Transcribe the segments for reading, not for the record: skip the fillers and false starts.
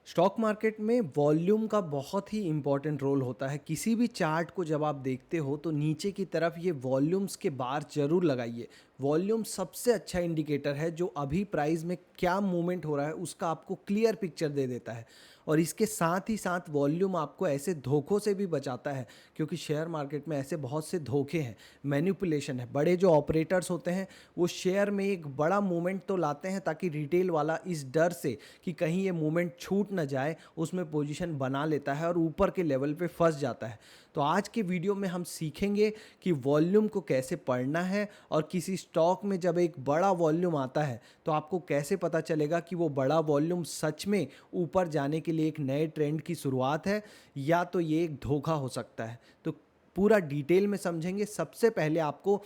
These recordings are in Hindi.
स्टॉक मार्केट में वॉल्यूम का बहुत ही इम्पोर्टेंट रोल होता है। किसी भी चार्ट को जब आप देखते हो तो नीचे की तरफ ये वॉल्यूम्स के बार जरूर लगाइए। वॉल्यूम सबसे अच्छा इंडिकेटर है जो अभी प्राइस में क्या मूवमेंट हो रहा है उसका आपको क्लियर पिक्चर दे देता है। और इसके साथ ही साथ वॉल्यूम आपको ऐसे धोखों से भी बचाता है, क्योंकि शेयर मार्केट में ऐसे बहुत से धोखे हैं, मैनिपुलेशन है। बड़े जो ऑपरेटर्स होते हैं वो शेयर में एक बड़ा मूवमेंट तो लाते हैं ताकि रिटेल वाला इस डर से कि कहीं ये मूवमेंट छूट ना जाए उसमें पोजीशन बना लेता है और ऊपर के लेवल पे फंस जाता है। तो आज के वीडियो में हम सीखेंगे कि वॉल्यूम को कैसे पढ़ना है, और किसी स्टॉक में जब एक बड़ा वॉल्यूम आता है तो आपको कैसे पता चलेगा कि वो बड़ा वॉल्यूम सच में ऊपर जाने के लिए एक नए ट्रेंड की शुरुआत है या तो ये एक धोखा हो सकता है। तो पूरा डिटेल में समझेंगे। सबसे पहले आपको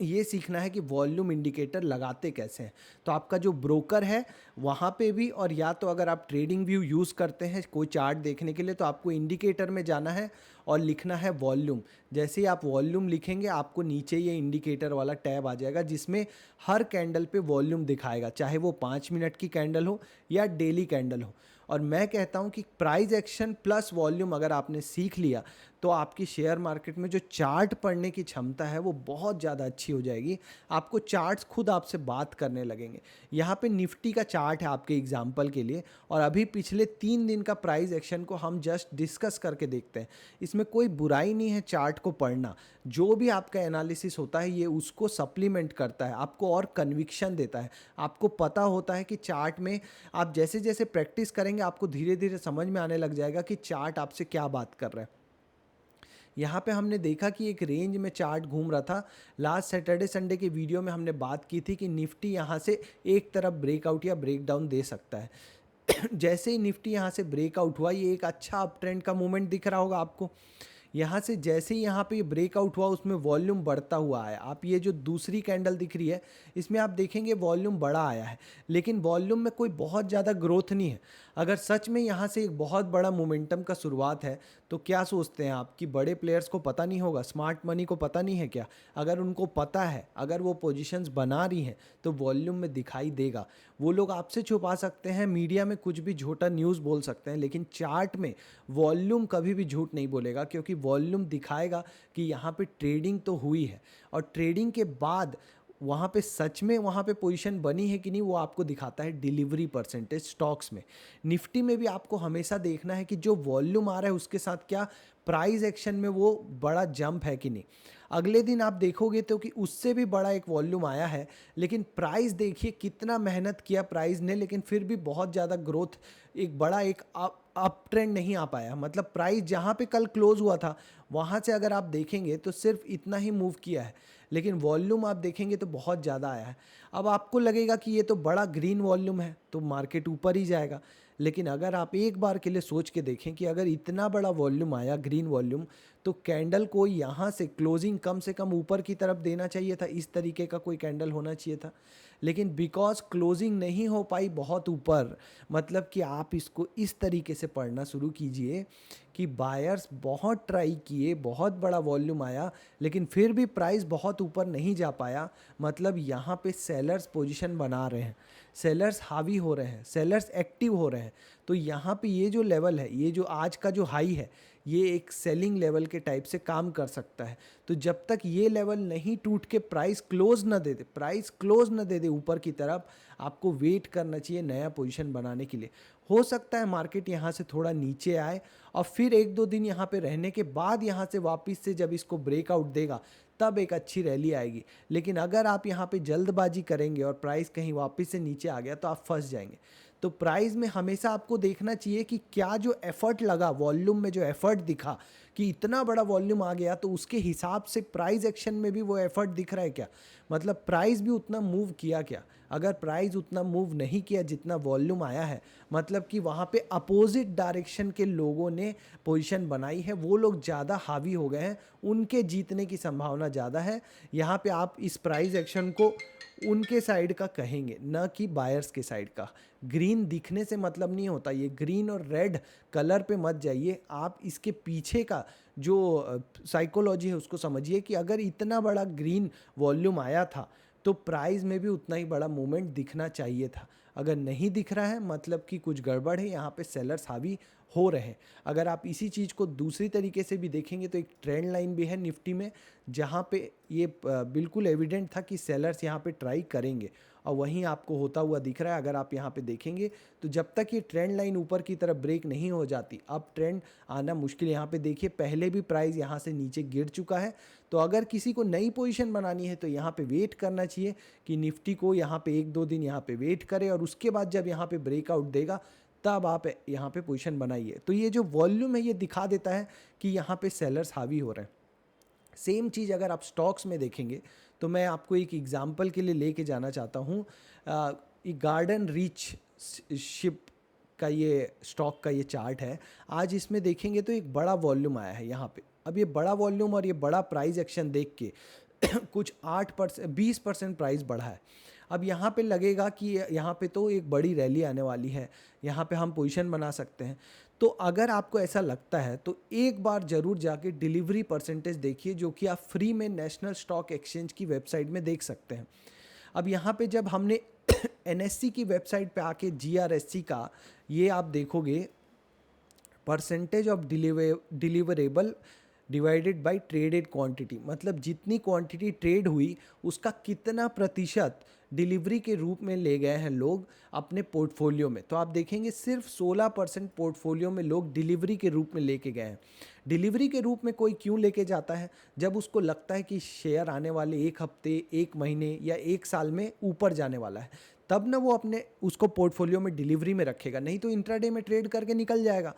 ये सीखना है कि वॉल्यूम इंडिकेटर लगाते कैसे हैं। तो आपका जो ब्रोकर है वहाँ पे भी, और या तो अगर आप ट्रेडिंग व्यू यूज़ करते हैं कोई चार्ट देखने के लिए, तो आपको इंडिकेटर में जाना है और लिखना है वॉल्यूम। जैसे ही आप वॉल्यूम लिखेंगे आपको नीचे ये इंडिकेटर वाला टैब आ जाएगा जिसमें हर कैंडल पे वॉल्यूम दिखाएगा, चाहे वो 5 मिनट की कैंडल हो या डेली कैंडल हो। और मैं कहता हूँ कि प्राइस एक्शन प्लस वॉल्यूम अगर आपने सीख लिया तो आपकी शेयर मार्केट में जो चार्ट पढ़ने की क्षमता है वो बहुत ज़्यादा अच्छी हो जाएगी। आपको चार्ट्स खुद आपसे बात करने लगेंगे। यहाँ पे निफ्टी का चार्ट है आपके एग्जाम्पल के लिए, और अभी पिछले 3 दिन का प्राइस एक्शन को हम जस्ट डिस्कस करके देखते हैं। इसमें कोई बुराई नहीं है चार्ट को पढ़ना। जो भी आपका एनालिसिस होता है ये उसको सप्लीमेंट करता है, आपको और कन्विक्शन देता है। आपको पता होता है कि चार्ट में आप जैसे जैसे प्रैक्टिस करेंगे आपको धीरे धीरे समझ में आने लग जाएगा कि चार्ट आपसे क्या बात कर रहा है। यहाँ पे हमने देखा कि एक रेंज में चार्ट घूम रहा था। लास्ट सैटरडे संडे के वीडियो में हमने बात की थी कि निफ्टी यहाँ से एक तरफ ब्रेकआउट या ब्रेकडाउन दे सकता है। जैसे ही निफ्टी यहाँ से ब्रेकआउट हुआ, ये एक अच्छा अप ट्रेंड का मूवमेंट दिख रहा होगा आपको। यहाँ से जैसे ही यहाँ पे ये ब्रेकआउट हुआ उसमें वॉल्यूम बढ़ता हुआ आया। आप ये जो दूसरी कैंडल दिख रही है इसमें आप देखेंगे वॉल्यूम बड़ा आया है, लेकिन वॉल्यूम में कोई बहुत ज़्यादा ग्रोथ नहीं है। अगर सच में यहाँ से एक बहुत बड़ा मोमेंटम का शुरुआत है तो क्या सोचते हैं आप कि बड़े प्लेयर्स को पता नहीं होगा, स्मार्ट मनी को पता नहीं है क्या? अगर उनको पता है, अगर वो पोजीशंस बना रही हैं तो वॉल्यूम में दिखाई देगा। वो लोग आपसे छुपा सकते हैं, मीडिया में कुछ भी झूठा न्यूज़ बोल सकते हैं, लेकिन चार्ट में वॉल्यूम कभी भी झूठ नहीं बोलेगा, क्योंकि वॉल्यूम दिखाएगा कि यहाँ पे ट्रेडिंग तो हुई है, और ट्रेडिंग के बाद वहाँ पे सच में वहाँ पे पोजीशन बनी है कि नहीं वो आपको दिखाता है डिलीवरी परसेंटेज स्टॉक्स में। निफ्टी में भी आपको हमेशा देखना है कि जो वॉल्यूम आ रहा है उसके साथ क्या प्राइस एक्शन में वो बड़ा जंप है कि नहीं। अगले दिन आप देखोगे तो कि उससे भी बड़ा एक वॉल्यूम आया है, लेकिन प्राइस देखिए कितना मेहनत किया प्राइस ने, लेकिन फिर भी बहुत ज़्यादा ग्रोथ, एक बड़ा एक अप ट्रेंड नहीं आ पाया। मतलब प्राइस जहाँ पे कल क्लोज हुआ था वहाँ से अगर आप देखेंगे तो सिर्फ इतना ही मूव किया है, लेकिन वॉल्यूम आप देखेंगे तो बहुत ज़्यादा आया है। अब आपको लगेगा कि ये तो बड़ा ग्रीन वॉल्यूम है तो मार्केट ऊपर ही जाएगा, लेकिन अगर आप एक बार के लिए सोच के देखें कि अगर इतना बड़ा वॉल्यूम आया ग्रीन वॉल्यूम, तो कैंडल को यहाँ से क्लोजिंग कम से कम ऊपर की तरफ देना चाहिए था, इस तरीके का कोई कैंडल होना चाहिए था। लेकिन बिकॉज क्लोजिंग नहीं हो पाई बहुत ऊपर, मतलब कि आप इसको इस तरीके से पढ़ना शुरू कीजिए कि बायर्स बहुत ट्राई किए, बहुत बड़ा वॉल्यूम आया, लेकिन फिर भी प्राइस बहुत ऊपर नहीं जा पाया। मतलब यहाँ पे सेलर्स पोजीशन बना रहे हैं, सेलर्स हावी हो रहे हैं, सेलर्स एक्टिव हो रहे हैं। तो यहाँ पे ये जो लेवल है, ये जो आज का जो हाई है, ये एक सेलिंग लेवल के टाइप से काम कर सकता है। तो जब तक ये लेवल नहीं टूट के प्राइस क्लोज ना दे दे, प्राइस क्लोज ना दे दे ऊपर की तरफ, आपको वेट करना चाहिए नया पोजीशन बनाने के लिए। हो सकता है मार्केट यहाँ से थोड़ा नीचे आए और फिर 1-2 दिन यहाँ पे रहने के बाद यहाँ से वापस से जब इसको ब्रेकआउट देगा तब एक अच्छी रैली आएगी। लेकिन अगर आप यहाँ पे जल्दबाजी करेंगे और प्राइस कहीं वापस से नीचे आ गया तो आप फंस जाएंगे। तो प्राइस में हमेशा आपको देखना चाहिए कि क्या जो एफर्ट लगा, वॉल्यूम में जो एफर्ट दिखा कि इतना बड़ा वॉल्यूम आ गया, तो उसके हिसाब से प्राइस एक्शन में भी वो एफर्ट दिख रहा है क्या? मतलब प्राइस भी उतना मूव किया क्या? अगर प्राइस उतना मूव नहीं किया जितना वॉल्यूम आया है, मतलब कि वहाँ पे अपोजिट डायरेक्शन के लोगों ने पोजीशन बनाई है, वो लोग ज़्यादा हावी हो गए हैं, उनके जीतने की संभावना ज़्यादा है। यहाँ पे आप इस प्राइस एक्शन को उनके साइड का कहेंगे, न कि बायर्स के साइड का। ग्रीन दिखने से मतलब नहीं होता, ये ग्रीन और रेड कलर पे मत जाइए, आप इसके पीछे का जो साइकोलॉजी है उसको समझिए कि अगर इतना बड़ा ग्रीन वॉल्यूम आया था तो प्राइस में भी उतना ही बड़ा मूवमेंट दिखना चाहिए था। अगर नहीं दिख रहा है मतलब कि कुछ गड़बड़ है, यहाँ पे सेलर्स हावी हो रहे हैं। अगर आप इसी चीज़ को दूसरी तरीके से भी देखेंगे तो एक ट्रेंड लाइन भी है निफ्टी में, जहाँ पे ये बिल्कुल एविडेंट था कि सेलर्स यहाँ पे ट्राई करेंगे, और वहीं आपको होता हुआ दिख रहा है। अगर आप यहाँ पे देखेंगे तो जब तक ये ट्रेंड लाइन ऊपर की तरफ ब्रेक नहीं हो जाती, अब ट्रेंड आना मुश्किल। यहाँ पे देखिए पहले भी प्राइस यहाँ से नीचे गिर चुका है। तो अगर किसी को नई पोजीशन बनानी है तो यहाँ पे वेट करना चाहिए कि निफ्टी को यहाँ पे 1-2 दिन यहाँ पे वेट करे, और उसके बाद जब यहाँ पे ब्रेकआउट देगा तब आप यहाँ पे पोजीशन बनाइए। तो ये जो वॉल्यूम है ये दिखा देता है कि यहाँ पे सेलर्स हावी हो रहे हैं। सेम चीज़ अगर आप स्टॉक्स में देखेंगे तो मैं आपको एक एग्जांपल के लिए लेके जाना चाहता हूँ। ये गार्डन रीच शिप का ये स्टॉक का ये चार्ट है। आज इसमें देखेंगे तो एक बड़ा वॉल्यूम आया है यहाँ पे। अब ये बड़ा वॉल्यूम और ये बड़ा प्राइस एक्शन देख के कुछ 8% 20% प्राइस बढ़ा है। अब यहाँ पे लगेगा कि यहाँ पे तो एक बड़ी रैली आने वाली है, यहाँ पे हम पोजीशन बना सकते हैं। तो अगर आपको ऐसा लगता है तो एक बार ज़रूर जाके डिलीवरी परसेंटेज देखिए, जो कि आप फ्री में नेशनल स्टॉक एक्सचेंज की वेबसाइट में देख सकते हैं। अब यहाँ पे जब हमने एनएससी की वेबसाइट पे आके जीआरएससी का ये आप देखोगे, percentage of deliverable divided by traded quantity, मतलब जितनी क्वांटिटी ट्रेड हुई उसका कितना प्रतिशत डिलीवरी के रूप में ले गए हैं लोग अपने पोर्टफोलियो में। तो आप देखेंगे सिर्फ 16% पोर्टफोलियो में लोग डिलीवरी के रूप में लेके गए हैं। डिलीवरी के रूप में कोई क्यों लेके जाता है? जब उसको लगता है कि शेयर आने वाले एक हफ्ते, एक महीने या एक साल में ऊपर जाने वाला है, तब ना वो अपने उसको पोर्टफोलियो में डिलीवरी में रखेगा, नहीं तो इंट्राडे में ट्रेड करके निकल जाएगा।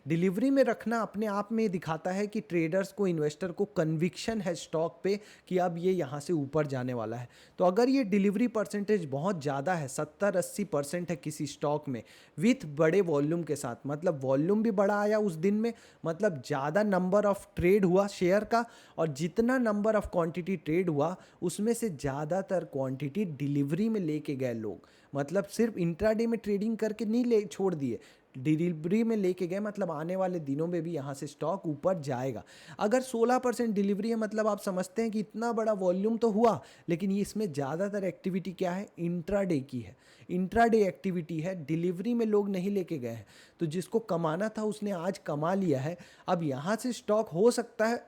डिलीवरी में रखना अपने आप में दिखाता है कि ट्रेडर्स को, इन्वेस्टर को कन्विक्शन है स्टॉक पे कि अब ये यहाँ से ऊपर जाने वाला है। तो अगर ये डिलीवरी परसेंटेज बहुत ज़्यादा है, 70-80% है किसी स्टॉक में विथ बड़े वॉल्यूम के साथ, मतलब वॉल्यूम भी बड़ा आया उस दिन में, मतलब ज़्यादा नंबर ऑफ ट्रेड हुआ शेयर का, और जितना नंबर ऑफ क्वांटिटी ट्रेड हुआ उसमें से ज़्यादातर क्वांटिटी डिलीवरी में लेके गए लोग, मतलब सिर्फ इंट्राडे में ट्रेडिंग करके नहीं ले छोड़ दिए, डिलीवरी में लेके गए, मतलब आने वाले दिनों में भी यहाँ से स्टॉक ऊपर जाएगा। अगर 16% डिलीवरी है, मतलब आप समझते हैं कि इतना बड़ा वॉल्यूम तो हुआ, लेकिन ये इसमें ज़्यादातर एक्टिविटी क्या है? इंट्राडे की है, इंट्राडे एक्टिविटी है, डिलीवरी में लोग नहीं लेके गए हैं। तो जिसको कमाना था उसने आज कमा लिया है। अब यहाँ से स्टॉक हो सकता है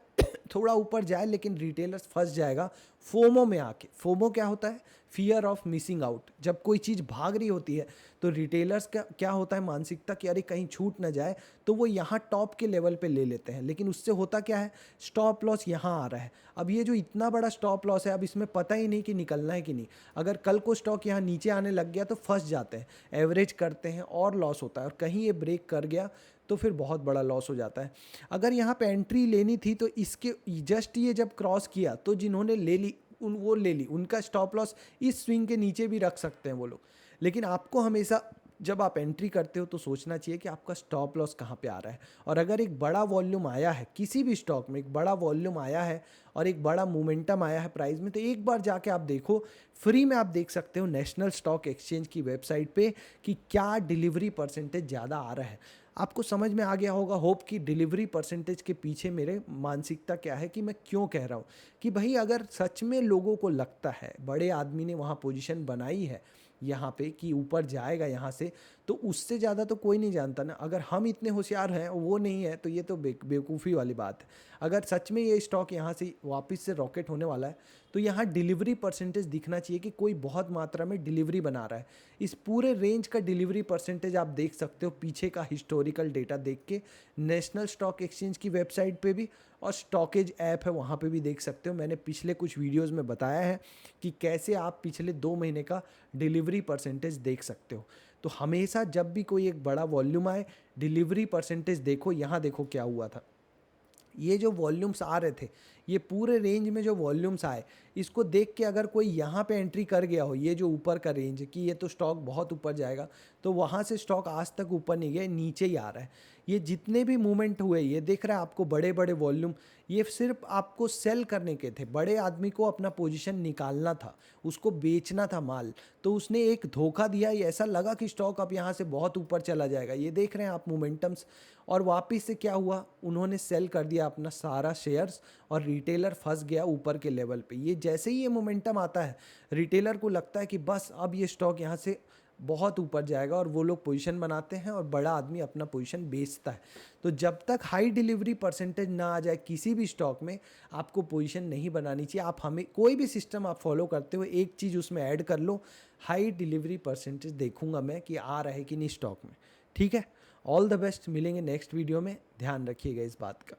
थोड़ा ऊपर जाए, लेकिन रिटेलर्स फंस जाएगा फोमो में आके। फोमो क्या होता है? Fear of missing out. जब कोई चीज़ भाग रही होती है तो रिटेलर्स का क्या होता है मानसिकता कि अरे कहीं छूट ना जाए, तो वो यहाँ टॉप के लेवल पे ले लेते हैं, लेकिन उससे होता क्या है? स्टॉप लॉस यहाँ आ रहा है। अब ये जो इतना बड़ा स्टॉप लॉस है, अब इसमें पता ही नहीं कि निकलना है कि नहीं। अगर कल को स्टॉक यहाँ नीचे आने लग गया तो फंस जाते हैं, एवरेज करते हैं और लॉस होता है, और कहीं ये ब्रेक कर गया तो फिर बहुत बड़ा लॉस हो जाता है। अगर यहाँ पे एंट्री लेनी थी तो इसके जस्ट ये जब क्रॉस किया तो जिन्होंने ले ली वो ले ली, उनका स्टॉप लॉस इस स्विंग के नीचे भी रख सकते हैं वो लोग। लेकिन आपको हमेशा जब आप एंट्री करते हो तो सोचना चाहिए कि आपका स्टॉप लॉस कहाँ पे आ रहा है। और अगर एक बड़ा वॉल्यूम आया है किसी भी स्टॉक में, एक बड़ा वॉल्यूम आया है और एक बड़ा मोमेंटम आया है प्राइस में, तो एक बार जाके आप देखो, फ्री में आप देख सकते हो नेशनल स्टॉक एक्सचेंज की वेबसाइट पे कि क्या डिलीवरी परसेंटेज ज़्यादा आ रहा है। आपको समझ में आ गया होगा होप कि डिलीवरी परसेंटेज के पीछे मेरे मानसिकता क्या है, कि मैं क्यों कह रहा हूँ कि भाई अगर सच में लोगों को लगता है, बड़े आदमी ने वहाँ पोजीशन बनाई है यहाँ पे कि ऊपर जाएगा यहाँ से, तो उससे ज़्यादा तो कोई नहीं जानता ना। अगर हम इतने होशियार हैं वो नहीं है तो ये तो बेवकूफ़ी वाली बात है। अगर सच में ये स्टॉक यहाँ से वापस से रॉकेट होने वाला है तो यहाँ डिलीवरी परसेंटेज दिखना चाहिए कि कोई बहुत मात्रा में डिलीवरी बना रहा है। इस पूरे रेंज का डिलीवरी परसेंटेज आप देख सकते हो पीछे का हिस्टोरिकल डेटा देख के, नेशनल स्टॉक एक्सचेंज की वेबसाइट पे भी, और स्टॉकेज ऐप है वहाँ पे भी देख सकते हो। मैंने पिछले कुछ वीडियोस में बताया है कि कैसे आप पिछले 2 महीने का डिलीवरी परसेंटेज देख सकते हो। तो हमेशा जब भी कोई एक बड़ा वॉल्यूम आए, डिलीवरी परसेंटेज देखो। यहाँ देखो क्या हुआ था, ये जो वॉल्यूम्स आ रहे थे, ये पूरे रेंज में जो वॉल्यूम्स आए, इसको देख के अगर कोई यहाँ पे एंट्री कर गया हो, ये जो ऊपर का रेंज कि ये तो स्टॉक बहुत ऊपर जाएगा, तो वहाँ से स्टॉक आज तक ऊपर नहीं गया, नीचे ही आ रहा है। ये जितने भी मूवमेंट हुए, ये दिख रहा है आपको बड़े बड़े वॉल्यूम, ये सिर्फ आपको सेल करने के थे। बड़े आदमी को अपना पोजीशन निकालना था, उसको बेचना था माल, तो उसने एक धोखा दिया। ये ऐसा लगा कि स्टॉक अब यहाँ से बहुत ऊपर चला जाएगा। ये देख रहे हैं आप मोमेंटम्स, और वापस से क्या हुआ, उन्होंने सेल कर दिया अपना सारा शेयर्स और रिटेलर फंस गया ऊपर के लेवल पे। ये जैसे ही ये मोमेंटम आता है, रिटेलर को लगता है कि बस अब ये स्टॉक यहाँ से बहुत ऊपर जाएगा और वो लोग पोजीशन बनाते हैं और बड़ा आदमी अपना पोजीशन बेचता है। तो जब तक हाई डिलीवरी परसेंटेज ना आ जाए किसी भी स्टॉक में, आपको पोजीशन नहीं बनानी चाहिए। आप हमें कोई भी सिस्टम आप फॉलो करते हो, एक चीज़ उसमें ऐड कर लो, हाई डिलीवरी परसेंटेज देखूंगा मैं कि आ रहा है कि नहीं स्टॉक में। ठीक है, ऑल द बेस्ट, मिलेंगे नेक्स्ट वीडियो में, ध्यान रखिएगा इस बात का।